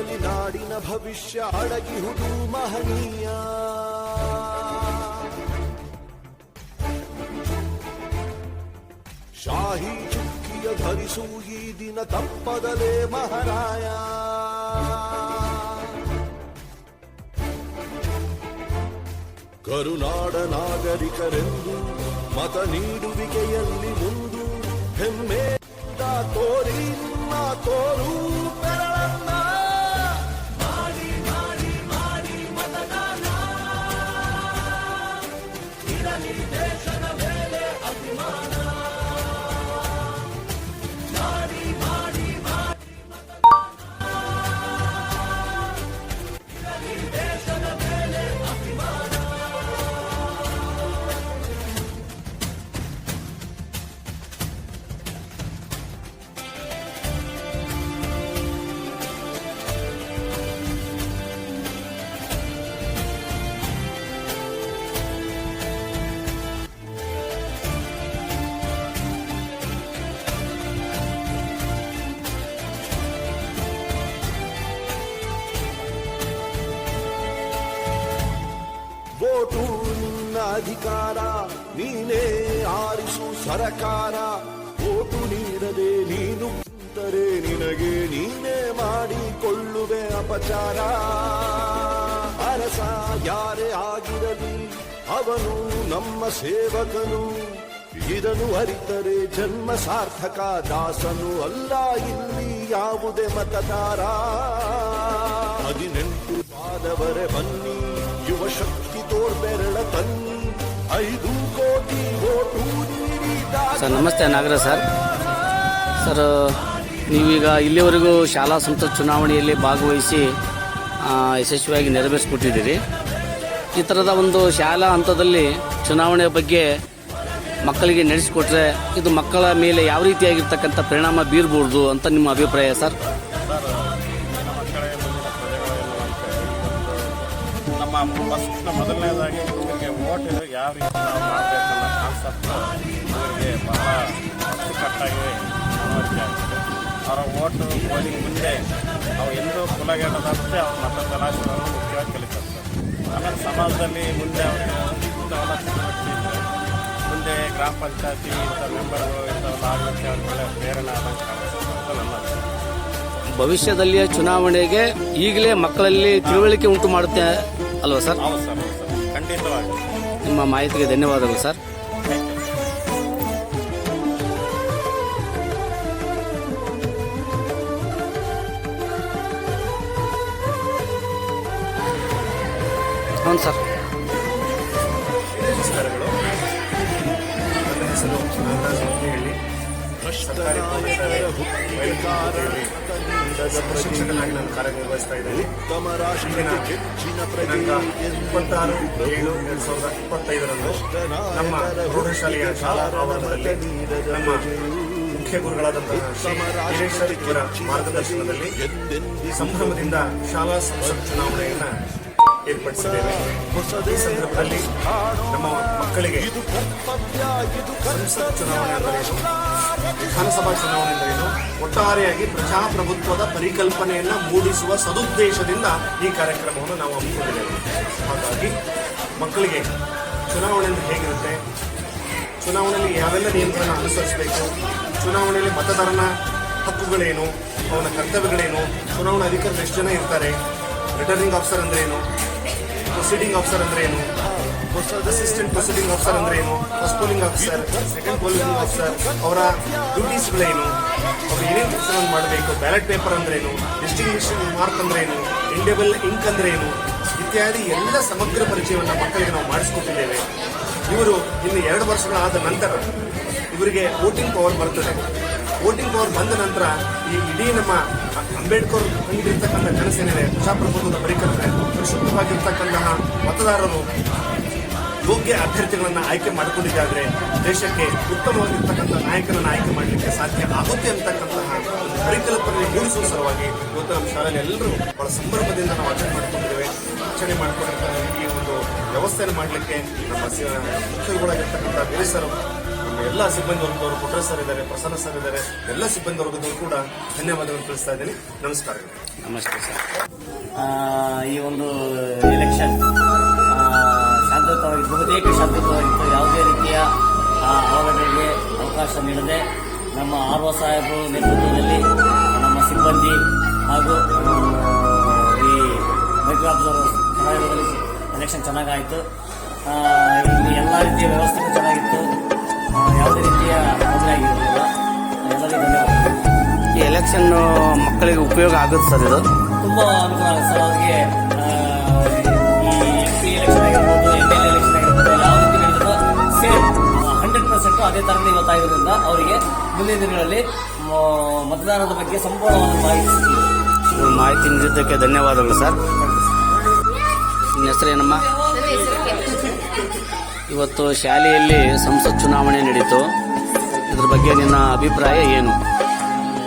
ನುಡಿಗಳಲ್ಲಿ ನಾಡಿನ ಭವಿಷ್ಯ ಅಡಗಿಹುದು ಮಹನೀಯ. ಶಾಹಿ ಚುಕ್ಕಿಯ ಧರಿಸು ಈ ದಿನ ತಪ್ಪದಲೇ ಮಹಾರಾಯ. ಕರುನಾಡ ನಾಗರಿಕರೆಂದು ಮತ ನೀಡುವಿಕೆಯಲ್ಲಿ ಮುಂದು ಹೆಮ್ಮೆ ತೋರಿ ನಿಮ್ಮ ತೋರು ಬೆರಳನ್ನ. ಮಾಡಿ ಮಾಡಿ ಮಾಡಿ ಮತದಾನ, ಇರಲಿ ದೇಶದ ಮೇಲೆ ಅಭಿಮಾನ. ಮಾಡಿ ಮಾಡಿ ಮಾಡಿ ಮತದಾನ, ಇರಲಿ ದೇಶದ ಮೇಲೆ ಅಭಿಮಾನ. ವೋಟು ನಿನ್ನ ಅಧಿಕಾರ, ನೀನೇ ಆರಿಸು ಸರಕಾರ. ವೋಟು ನೀಡದೆ ನೀನು ಕುಂತರೆ ನಿನಗೆ ನೀನೇ ಮಾಡಿಕೊಳ್ಳುವೆ ಅಪಚಾರ. ಅರಸ ಯಾರೇ ಆಗಿರಲಿ ಅವನು ನಮ್ಮ ಸೇವಕನು, ಇದನ್ನು ಅರಿತರೆ ಜನ್ಮ ಸಾರ್ಥಕ. ದಾಸನು ಅಲ್ಲ ಇಲ್ಲಿ ಯಾವುದೇ ಮತದಾರ. 18 ಆದವರೆ ಬನ್ನಿ, ಯುವ ಶಕ್ತಿ ತೋರ್ಬೆರಳ ತನ್ನಿ. 5 ಕೋಟಿ ವೋಟು ಸರ್. ನಮಸ್ತೆ ನಾಗರಾಜ್ ಸರ್. ಸರ್, ನೀವೀಗ ಇಲ್ಲಿವರೆಗೂ ಶಾಲಾ ಸಂಸತ್ ಚುನಾವಣೆಯಲ್ಲಿ ಭಾಗವಹಿಸಿ ಯಶಸ್ವಿಯಾಗಿ ನೆರವೇರಿಸಿಕೊಟ್ಟಿದ್ದೀರಿ. ಈ ಥರದ ಒಂದು ಶಾಲಾ ಹಂತದಲ್ಲಿ ಚುನಾವಣೆ ಬಗ್ಗೆ ಮಕ್ಕಳಿಗೆ ನಡೆಸಿಕೊಟ್ರೆ ಇದು ಮಕ್ಕಳ ಮೇಲೆ ಯಾವ ರೀತಿಯಾಗಿರ್ತಕ್ಕಂಥ ಪರಿಣಾಮ ಬೀರಬಹುದು ಅಂತ ನಿಮ್ಮ ಅಭಿಪ್ರಾಯ ಸರ್? ನಮ್ಮ ಮೊದಲನೇದಾಗಿ ಇವರಿಗೆ ವೋಟ್ ಯಾವ ರೀತಿ ನಾವು ಮಾಡಬೇಕನ್ನೋ ಕಾನ್ಸೆಪ್ಟ್ ಇವರಿಗೆ ಬಹಳ ಅಚ್ಚುಕಟ್ಟಾಗಿ ಅಳವಡಿಕೆ ಆಗಿದೆ. ಅವರ ಓಟು ಪೋಲಿಂಗ್ ಮುಂದೆ ಅವು ಎಂದೂ ಕುಲಗೆಡದಂತೆ ಅವ್ರ ಮತದಾನವನ್ನು ಮುಖ್ಯವಾಗಿ ಕಲಿತಾರೆ. ಆಮೇಲೆ ಸಮಾಜದಲ್ಲಿ ಮುಂದೆ ಅವರಿಗೆ ಇಂಥವೆಲ್ಲ ಚಟುವಟಿಕೆ ಇದ್ದರೆ ಮುಂದೆ ಗ್ರಾಮ ಪಂಚಾಯತಿ ಇಂಥ ಮೆಂಬರ್ಗಳು ಇಂಥವೆಲ್ಲ ಆಗಲಿಕ್ಕೆ ಅವ್ರ ಪ್ರೇರಣೆ ಆದಂಗೆ ಕಾಣಿಸುತ್ತೆ ನನ್ನ ಭವಿಷ್ಯದಲ್ಲಿಯ ಚುನಾವಣೆಗೆ ಈಗಲೇ ಮಕ್ಕಳಲ್ಲಿ ತಿಳುವಳಿಕೆ ಉಂಟು ಮಾಡುತ್ತೆ ಅಲ್ವಾ ಸರ್? ಹೌದು ಸರ್, ಹೌದು ಸರ್, ಖಂಡಿತವಾಗಿ. ನಿಮ್ಮ ಮಾಹಿತಿಗೆ ಧನ್ಯವಾದಗಳು ಸರ್. ಹೌದು ಸರ್. ನಮಸ್ಕಾರಗಳು. ನನ್ನ ಹೆಸರು ನಾಗರಾಜ್ ಅಂತ ಹೇಳಿ ಸರ್ಕಾರಿ ಪ್ರೌಢಶಾಲೆ ಶಿಕ್ಷಕನಾಗಿ ನಾನು ಕಾರ್ಯನಿರ್ವಹಿಸ್ತಾ ಇದ್ದೇನೆ. ದಿನಾಂಕ 26/7/2025 ನಮ್ಮ ಪ್ರೌಢಶಾಲೆಯ ಶಾಲಾ ಆವರಣದಲ್ಲಿ ನಮ್ಮ ಮುಖ್ಯ ಗುರುಗಳಾದಂತಹ ಶ್ರೀ ವೀರೇಶ್ವರ್ ಇವರ ಮಾರ್ಗದರ್ಶನದಲ್ಲಿ ಸಂಭ್ರಮದಿಂದ ಶಾಲಾ ಸಂಸತ್ ಚುನಾವಣೆಯನ್ನು ಏರ್ಪಡಿಸಿದ್ದೇವೆ. ಈ ಸಂದರ್ಭದಲ್ಲಿ ನಮ್ಮ ಮಕ್ಕಳಿಗೆ ಸಂಸತ್ ಚುನಾವಣೆ ಅಂದರೇನು, ವಿಧಾನಸಭಾ ಚುನಾವಣೆ ಅಂದರೇನು, ಒಟ್ಟಾರೆಯಾಗಿ ಪ್ರಜಾಪ್ರಭುತ್ವದ ಪರಿಕಲ್ಪನೆಯನ್ನು ಮೂಡಿಸುವ ಸದುದ್ದೇಶದಿಂದ ಈ ಕಾರ್ಯಕ್ರಮವನ್ನು ನಾವು ಹಮ್ಮಿಕೊಂಡಿದ್ದೇವೆ. ಹಾಗಾಗಿ ಮಕ್ಕಳಿಗೆ ಚುನಾವಣೆ ಅಂದ್ರೆ ಹೇಗಿರುತ್ತೆ, ಚುನಾವಣೆಯಲ್ಲಿ ಯಾವೆಲ್ಲ ನಿಯಂತ್ರಣ ಅನುಸರಿಸಬೇಕು, ಚುನಾವಣೆಯಲ್ಲಿ ಮತದಾರನ ಹಕ್ಕುಗಳೇನು, ಅವನ ಕರ್ತವ್ಯಗಳೇನು, ಚುನಾವಣಾ ಅಧಿಕಾರಿಗಳು ಎಷ್ಟು ಜನ ಇರ್ತಾರೆ, ರಿಟರ್ನಿಂಗ್ ಆಫೀಸರ್ ಅಂದ್ರೆ ಏನು, ಪ್ರೊಸೀಡಿಂಗ್ ಆಫೀಸರ್ ಅಂದ್ರೆ ಏನು, ಅಸಿಸ್ಟೆಂಟ್ ಪ್ರೊಸೀಡಿಂಗ್ ಆಫೀಸರ್ ಅಂದ್ರೆ ಏನು, first polling officer, second polling officer, ಅವರ ಡ್ಯೂಟೀಸ್ಗಳೇನು, ಅವರು ಏನೇನು ಕೆಲಸವನ್ನು ಮಾಡಬೇಕು, ಬ್ಯಾಲೆಟ್ ಪೇಪರ್ ಅಂದ್ರೆ ಏನು, ಡಿಸ್ಟಿಂಗ್ವಿಷನ್ ಮಾರ್ಕ್ ಅಂದ್ರೆ ಏನು, ಇಂಡೇಬಲ್ ಇಂಕ್ ಅಂದ್ರೆ ಏನು ಇತ್ಯಾದಿ ಎಲ್ಲ ಸಮಗ್ರ ಪರಿಚಯವನ್ನು ಮಕ್ಕಳಿಗೆ ನಾವು ಮಾಡಿಸಿಕೊಟ್ಟಿದ್ದೇವೆ. ಇವರು ಇನ್ನು 2 ವರ್ಷಗಳಾದ ನಂತರ ಇವರಿಗೆ ವೋಟಿಂಗ್ ಪವರ್ ಬರ್ತದೆ. ವೋಟಿಂಗ್ ಪವರ್ ಬಂದ ನಂತರ ಈ ಇಡೀ ನಮ್ಮ ಅಂಬೇಡ್ಕರ್ ಹೊಂದಿರತಕ್ಕಂಥ ಕನಸೇನಿದೆ, ಪ್ರಜಾಪ್ರಭುತ್ವದ ಪರಿಕಲ್ಪನೆ, ಪರಿಶುದ್ಧವಾಗಿರ್ತಕ್ಕಂತಹ ಮತದಾರರು ಯೋಗ್ಯ ಅಭ್ಯರ್ಥಿಗಳನ್ನು ಆಯ್ಕೆ ಮಾಡಿಕೊಂಡಿದ್ದಾದ್ರೆ ದೇಶಕ್ಕೆ ಉತ್ತಮವಾಗಿರ್ತಕ್ಕಂಥ ನಾಯಕನನ್ನು ಆಯ್ಕೆ ಮಾಡಲಿಕ್ಕೆ ಸಾಧ್ಯ ಆಗುತ್ತೆ ಅಂತಕ್ಕಂತಹ ಪರಿಕಲ್ಪನೆ ಮೂಡಿಸುವ ಸಲುವಾಗಿ ಇವತ್ತು ನಮ್ಮ ಶಾಲೆಯಲ್ಲಿ ಎಲ್ಲರೂ ಬಹಳ ಸಂಭ್ರಮದಿಂದ ನಾವು ಆಚರಣೆ ಮಾಡಿಕೊಂಡಿದ್ದೇವೆ. ಆಚರಣೆ ಮಾಡಿಕೊಂಡಿರ್ತಾರೆ ಈ ಒಂದು ವ್ಯವಸ್ಥೆಯನ್ನು ಮಾಡಲಿಕ್ಕೆ ನಮ್ಮ ಮುಖ್ಯಗಳಾಗಿರ್ತಕ್ಕಂಥ ವೀರೇಶ್ವರ ನಮ್ಮ ಎಲ್ಲ ಸಿಬ್ಬಂದಿ ವರ್ಗದವರು, ಪುಟ್ರ ಸರ್ ಇದ್ದಾರೆ, ಪ್ರಸನ್ನ ಸರ್ ಇದ್ದಾರೆ, ಎಲ್ಲ ಸಿಬ್ಬಂದಿ ವರ್ಗದವರು ಕೂಡ ಧನ್ಯವಾದಗಳನ್ನು ತಿಳಿಸ್ತಾ ಇದ್ದೀನಿ. ನಮಸ್ಕಾರಗಳು. ನಮಸ್ತೆ ಸರ್. ಈ ಒಂದು ಎಲೆಕ್ಷನ್ ಶಾಂತಯುತವಾಗಿ, ಬಹುತೇಕ ಶಾಂತಯುತವಾಗಿತ್ತು. ಯಾವುದೇ ರೀತಿಯ ಅವಘಡಗಳಿಗೆ ಅವಕಾಶ ನೀಡದೆ ನಮ್ಮ ಆರ್ ಒ ಸಾಹೇಬರು ನೇತೃತ್ವದಲ್ಲಿ ನಮ್ಮ ಸಿಬ್ಬಂದಿ ಹಾಗೂ ಈ ಮೈಕ್ರೋ ಅಬ್ಸರ್ವರ್ ಸಹಾಯದಲ್ಲಿ ಎಲೆಕ್ಷನ್ ಚೆನ್ನಾಗಾಯಿತು. ಇಲ್ಲಿ ಎಲ್ಲ ರೀತಿಯ ವ್ಯವಸ್ಥೆಗಳು ಚೆನ್ನಾಗಿತ್ತು. ಯಾವುದೇ ರೀತಿಯ ತೊಂದರೆ ಆಗಿರಲಿಲ್ಲ. ಎಲ್ಲರಿಗೂ ಧನ್ಯವಾದಗಳು. ಈ ಎಲೆಕ್ಷನ್ ಮಕ್ಕಳಿಗೆ ಉಪಯೋಗ ಆಗುತ್ತೆ ಸರ್. ಇದು ತುಂಬ ಅನುಕೂಲ ಆಗುತ್ತೆ ಸರ್. ಅವರಿಗೆ ಈ MP ಎಲೆಕ್ಷನ್ ಆಗಿರ್ಬೋದು, MLA ಎಲೆಕ್ಷನ್ ಆಗಿರ್ಬೋದು, ಯಾವ ರೀತಿ ನಡೆದಿರೋ ಸೇಮ್ 100% ಅದೇ ಥರನೇ ಇವತ್ತಾಗಿರೋದ್ರಿಂದ ಅವರಿಗೆ ಮುಂದಿನ ದಿನಗಳಲ್ಲಿ ಮತದಾನದ ಬಗ್ಗೆ ಸಂಪೂರ್ಣವಾದ ಮಾಹಿತಿ ನೀಡಿದ್ದಕ್ಕೆ ಧನ್ಯವಾದಗಳು ಸರ್. ನಿಮ್ಮ ಹೆಸರೇನಮ್ಮ? ಇವತ್ತು ಶಾಲೆಯಲ್ಲಿ ಸಂಸತ್ ಚುನಾವಣೆ ನಡೀತು. ಇದ್ರ ಬಗ್ಗೆ ನಿನ್ನ ಅಭಿಪ್ರಾಯ ಏನು?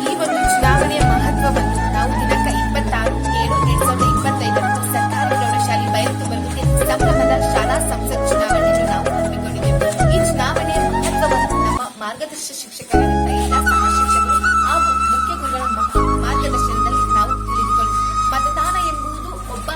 ಈ ಒಂದು ಚುನಾವಣೆಯ ಮಹತ್ವವನ್ನು ನಾವು ದಿನಾಂಕ 26/7/2025 ಸರ್ಕಾರಿ ಪ್ರೌಢಶಾಲೆ ಬೈರತುಬರ್ಗದಲ್ಲಿ ಸಂಭ್ರಮದ ಶಾಲಾ ಸಂಸತ್ ಚುನಾವಣೆಯನ್ನು ನಾವು ಹಮ್ಮಿಕೊಂಡಿದ್ದೆವು. ಈ ಚುನಾವಣೆಯ ಮಹತ್ವವನ್ನು ನಮ್ಮ ಮಾರ್ಗದರ್ಶಕ ಶಿಕ್ಷಕರಾದಂಥ ಎಲ್ಲ ಸಹ ಶಿಕ್ಷಕರು ಹಾಗೂ ಮುಖ್ಯ ಗುರುಗಳ ಮಾರ್ಗದರ್ಶನದಲ್ಲಿ ನಾವು ತಿಳಿದುಕೊಂಡು, ಮತದಾನ ಎಂಬುದು ಒಬ್ಬ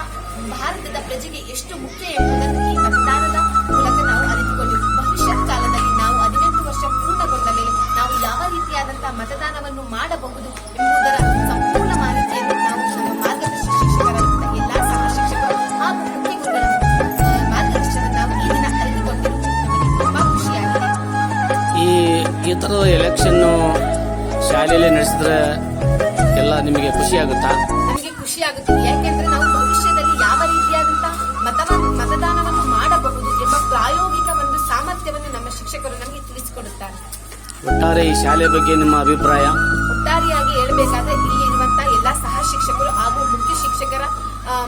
ಭಾರತದ ಪ್ರಜೆಗೆ ಎಷ್ಟು ಮುಖ್ಯ ಎಂಬುದನ್ನು ಈ ಮತದಾನದ ಮೂಲಕ ನಾವು ಅರಿತುಕೊಂಡಿದ್ದು, ಭವಿಷ್ಯತ್ ಕಾಲದಲ್ಲಿ ನಾವು 18 ವರ್ಷ ಪೂರ್ಣಗೊಂಡ ಮೇಲೆ ನಾವು ಯಾವ ರೀತಿಯಾದಂತಹ ಮತದಾನವನ್ನು ಮಾಡಬಹುದು ಎಂಬುದರ ಸಂಪೂರ್ಣ ಮಾಹಿತಿಯನ್ನು ನಾವು ನಮ್ಮ ಮಾರ್ಗದರ್ಶಕ ಶಿಕ್ಷಕರಾದಂತಹ ಎಲ್ಲಾ ಸಹ ಶಿಕ್ಷಕರು ಹಾಗೂ ಮುಖ್ಯ ಗುರುಗಳ ಮಾರ್ಗದರ್ಶನ ನಾವು ಈ ದಿನ ಅರಿತುಕೊಂಡಿರುವುದು ನಮಗೆ ತುಂಬಾ ಖುಷಿಯಾಗಿದೆ. ಈ ಥರದ ಎಲೆಕ್ಷನ್ನು ಶಾಲೆಯಲ್ಲಿ ನಡೆಸಿದ್ರೆ ಎಲ್ಲ ನಿಮಗೆ ಖುಷಿ ಆಗುತ್ತಾ? ನಮಗೆ ಖುಷಿ ಆಗುತ್ತದೆ. ಯಾಕೆಂದ್ರೆ ನಾವು ಭವಿಷ್ಯದಲ್ಲಿ ಯಾವ ರೀತಿಯಾದಂತಹ ಮತದಾನವನ್ನು ಮಾಡಬಹುದು ಎಂಬ ಪ್ರಾಯೋಗಿಕ ಒಂದು ಸಾಮರ್ಥ್ಯವನ್ನು ನಮ್ಮ ಶಿಕ್ಷಕರು ನಮಗೆ ತಿಳಿಸಿಕೊಡುತ್ತಾರೆ. ಒಟ್ಟಾರೆ ಈ ಶಾಲೆ ಬಗ್ಗೆ ನಿಮ್ಮ ಅಭಿಪ್ರಾಯ? ಒಟ್ಟಾರೆಯಾಗಿ ಹೇಳಬೇಕಾದ್ರೆ ಇಲ್ಲಿ ಇರುವಂತಹ ಎಲ್ಲಾ ಸಹ ಶಿಕ್ಷಕರು ಹಾಗೂ ಮುಖ್ಯ ಶಿಕ್ಷಕರ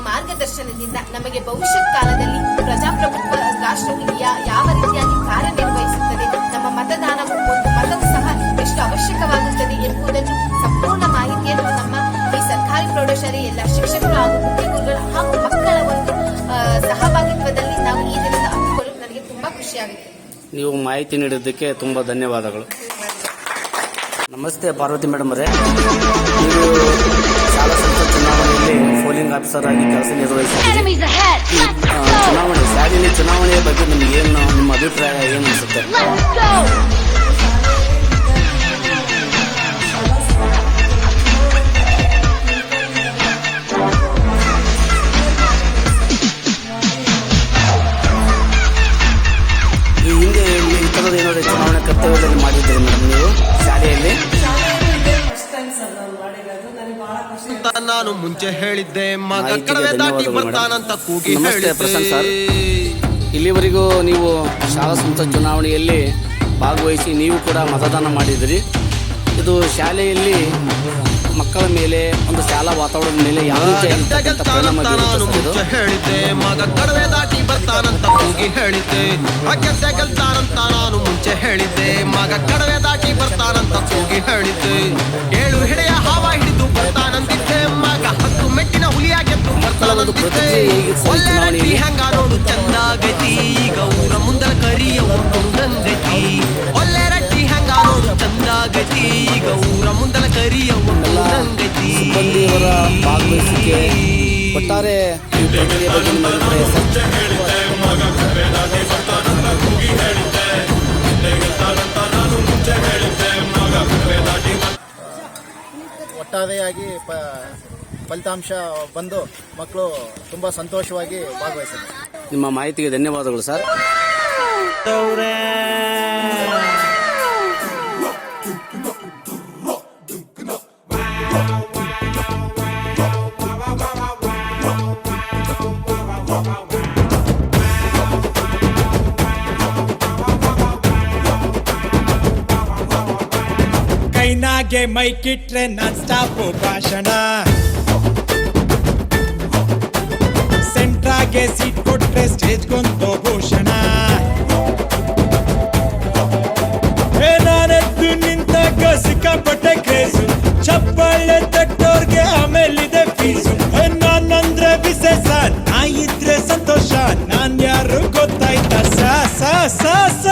ಮಾರ್ಗದರ್ಶನದಿಂದ ನಮಗೆ ಭವಿಷ್ಯತ್ ಕಾಲದಲ್ಲಿ ಪ್ರಜಾಪ್ರಭುತ್ವ ರಾಷ್ಟ್ರವು ಯಾವ ರೀತಿಯಾಗಿ ಕಾರ್ಯನಿರ್ವಹಿಸುತ್ತದೆ, ನಮ್ಮ ಮತದಾನವು ಒಂದು ಮತವು ಸಹ ಎಷ್ಟು ಅವಶ್ಯಕವಾಗುತ್ತದೆ ಎಂಬುದನ್ನು ಸಂಪೂರ್ಣ ಮಾಹಿತಿಯನ್ನು ನಮ್ಮ ಈ ಸರ್ಕಾರಿ ಪ್ರೌಢಶಾಲೆ ಎಲ್ಲ ಶಿಕ್ಷಕರು ಹಾಗೂ ಮುಖ್ಯ ಗುರುಗಳು ಹಾಗೂ ಮಕ್ಕಳ ಒಂದು ಸಹಭಾಗಿತ್ವದಲ್ಲಿ ನಾವು ಈ ದಿನದ ಹಮ್ಮಿಕೊಳ್ಳಲು ನನಗೆ ತುಂಬಾ ಖುಷಿಯಾಗುತ್ತೆ. ನೀವು ಮಾಹಿತಿ ನೀಡಿದ್ದಕ್ಕೆ ತುಂಬಾ ಧನ್ಯವಾದಗಳು. ನಮಸ್ತೆ ಪಾರ್ವತಿ ಮೇಡಮ್ ಅವರೇ, ನೀವು ಶಾಲಾ ಸಂಸತ್ ಚುನಾವಣೆಯಲ್ಲಿ ಪೋಲಿಂಗ್ ಆಫೀಸರ್ ಆಗಿ ಕೆಲಸ ನಿರ್ವಹಿಸಿದ್ದೀರಿ. ಚುನಾವಣೆ ಶಾಲೆಯಲ್ಲಿ ಚುನಾವಣೆಯ ಬಗ್ಗೆ ನಿಮ್ಗೆ ಏನು, ನಿಮ್ಮ ಅಭಿಪ್ರಾಯ ಏನು ಅನಿಸುತ್ತೆ? ಈ ಹಿಂದೆ ಈ ಥರದ ಏನಾದರೂ ಚುನಾವಣೆ ಕರ್ತವ್ಯದಲ್ಲಿ ಮಾಡಿದ್ದೀರಿ ಮೇಡಮ್ ನೀವು ಶಾಲೆಯಲ್ಲಿ? ನಾನು ಮುಂಚೆ ಹೇಳಿದ್ದೆ ಮಗ ಕಡವೆ ದಾಟಿ ಬರ್ತಾನಂತ ಕೂಗಿ ನಮಸ್ತೆ ಪ್ರಶಾಂತ್ ಸರ್. ಇಲ್ಲಿವರೆಗೂ ನೀವು ಶಾಲಾ ಸಂಸತ್ ಚುನಾವಣೆಯಲ್ಲಿ ಭಾಗವಹಿಸಿ ನೀವು ಕೂಡ ಮತದಾನ ಮಾಡಿದಿರಿ. ಇದು ಶಾಲೆಯಲ್ಲಿ ಮಕ್ಕಳ ಮೇಲೆ, ಒಂದು ಶಾಲಾ ವಾತಾವರಣದ ಮೇಲೆ ಯಾವ ರೀತಿಯಾಗಿರ್ತಕ್ಕಂಥ ಪರಿಣಾಮ ಬೀರುತ್ತದೆ? ಹೇಳಿದ್ದೆ ಮಗ ಕಡವೆ ದಾಟಿ ಬರ್ತಾನಂತ ಕೂಗಿ ಹೇಳಿದ್ದೆ, ಗೆದ್ದೆ ಗೆಲ್ತಾನಂತ ನಾನು ಮುಂಚೆ ಹೇಳಿದ್ದೆ, ಮಗ ಕಡವೆ ದಾಟಿ ಬರ್ತಾನಂತ ಕೂಗಿ ಹೇಳಿದ್ದೆ, 7 ಹಿಡೆಯ ಹಾವ ಹಿಡಿದು ಬರ್ತಾನಂತಿದ್ದೆ, ಮಗ 10 ಮೆಟ್ಟಿನ ಹುಲಿಯಾಗೆದ್ದು ಬರ್ತಾನಂತಿದ್ದೆ, ಒಳ್ಳೆ ರಟ್ಟಿ ಹಂಗ ನೋಡು ಚಂದಾಗತಿ, ಈಗ ಊರ ಮುಂದರ ಕರಿಯ ಒಂದೊಂದಂಗತಿ, ಒಳ್ಳೆ ರಟ್ಟಿ ಹಂಗ ನೋಡು ಚಂದಾಗತಿ, ಈಗ ಊರ ಮುಂದರ ಕರಿಯ ಒಂದೊಂದಂಗತಿ. ಸಿಬ್ಬಂದಿಯವರ ಭಾಗವಹಿಸಿಕೆ, ಒಟ್ಟಾರೆ ಈ ಪ್ರಕ್ರಿಯೆ ಬಗ್ಗೆ ನಿಮ್ಮ ಅಭಿಪ್ರಾಯ ಸರ್? ಒಟ್ಟಾರೆಯಾಗಿ ಫಲಿತಾಂಶ ಬಂದು ಮಕ್ಕಳು ತುಂಬ ಸಂತೋಷವಾಗಿ ಭಾಗವಹಿಸಿದ್ದಾರೆ. ನಿಮ್ಮ ಮಾಹಿತಿಗೆ ಧನ್ಯವಾದಗಳು ಸರ್. ಕೈನಾಗೆ ಮೈಕಿಟ್ರೆ ನಾನ್ ಸ್ಟಾಪ್ ಭಾಷಣ, ಸೆಂಟ್ರಾಗೆ ಸೀಟ್ ಕೊಟ್ರೆ ಸ್ಟೇಜ್ಗೊಂದು ಭೂಷಣ, ನಾನೆದ್ದು ನಿಂತಾಗ ಸಿಕ್ಕಾಪಟ್ಟೆ ಕ್ರೇಜು, ಚಪ್ಪಾಳೆ ತಟ್ಟೋರ್ಗೆ ಆಮೇಲಿದೆ ಫೀಸು, ನಾನಂದ್ರೆ ವಿಶೇಷ, ನಾ ಇದ್ರೆ ಸಂತೋಷ, ನಾನ್ ಯಾರು ಗೊತ್ತಾಯ್ತಾ? ಸ ಸ ಸ ಸ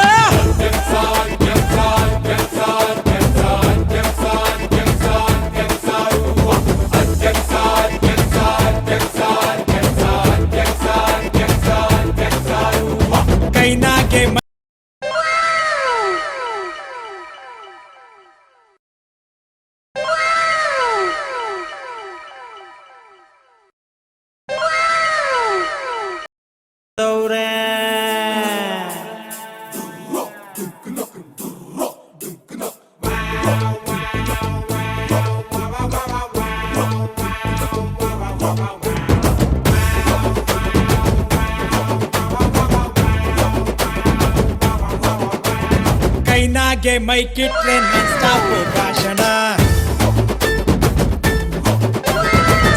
ಸ್ಟೇಜ್ಗೆ ಮೈಕ್ ಇಟ್ರೆ ನಾನ್ ಸ್ಟಾಪ್ ಭಾಷಣ,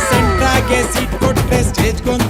ಸೆಂಟ್ರಾಗೆ ಸೀಟ್ ಕೊಟ್ರೆ ಸ್ಟೇಜ್ಗೊಂದು